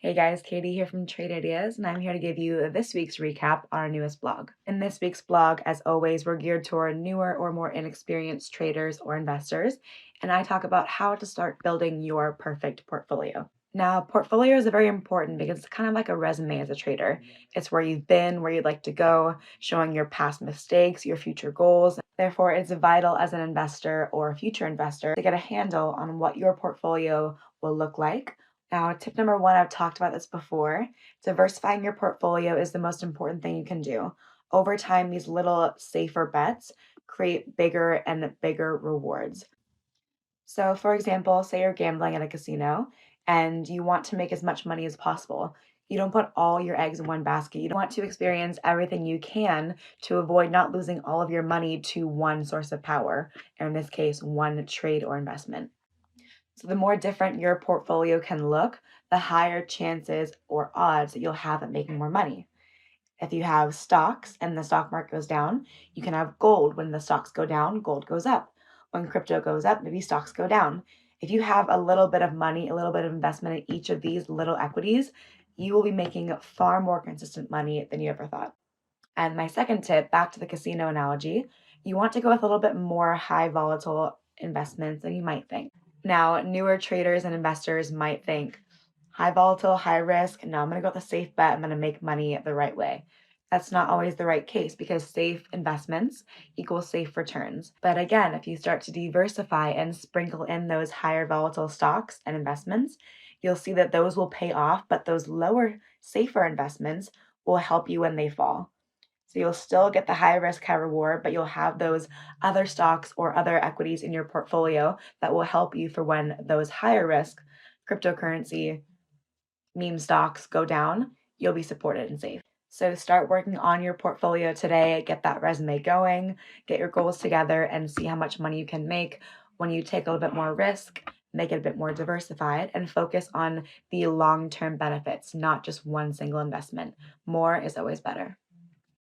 Hey guys, Katie here from Trade Ideas, and I'm here to give you this week's recap on our newest blog. In this week's blog, as always, we're geared toward newer or more inexperienced traders or investors, and I talk about how to start building your perfect portfolio. Now, portfolios are very important because it's kind of like a resume as a trader. It's where you've been, where you'd like to go, showing your past mistakes, your future goals. Therefore, it's vital as an investor or a future investor to get a handle on what your portfolio will look like. Now, tip number one, I've talked about this before. Diversifying your portfolio is the most important thing you can do. Over time, these little safer bets create bigger and bigger rewards. So, for example, say you're gambling at a casino and you want to make as much money as possible. You don't put all your eggs in one basket. You want to experience everything you can to avoid not losing all of your money to one source of power, or in this case, one trade or investment. So the more different your portfolio can look, the higher chances or odds that you'll have at making more money. If you have stocks and the stock market goes down, you can have gold. When the stocks go down, gold goes up. When crypto goes up, maybe stocks go down. If you have a little bit of money, a little bit of investment in each of these little equities, you will be making far more consistent money than you ever thought. And my second tip, back to the casino analogy, you want to go with a little bit more high volatile investments than you might think. Now, newer traders and investors might think high volatile, high risk. No, I'm going to go with a safe bet. I'm going to make money the right way. That's not always the right case because safe investments equal safe returns. But again, if you start to diversify and sprinkle in those higher volatile stocks and investments, you'll see that those will pay off, but those lower, safer investments will help you when they fall. So you'll still get the high risk, high reward, but you'll have those other stocks or other equities in your portfolio that will help you for when those higher risk cryptocurrency meme stocks go down, you'll be supported and safe. So start working on your portfolio today, get that resume going, get your goals together, and see how much money you can make when you take a little bit more risk, make it a bit more diversified, and focus on the long term benefits, not just one single investment. More is always better.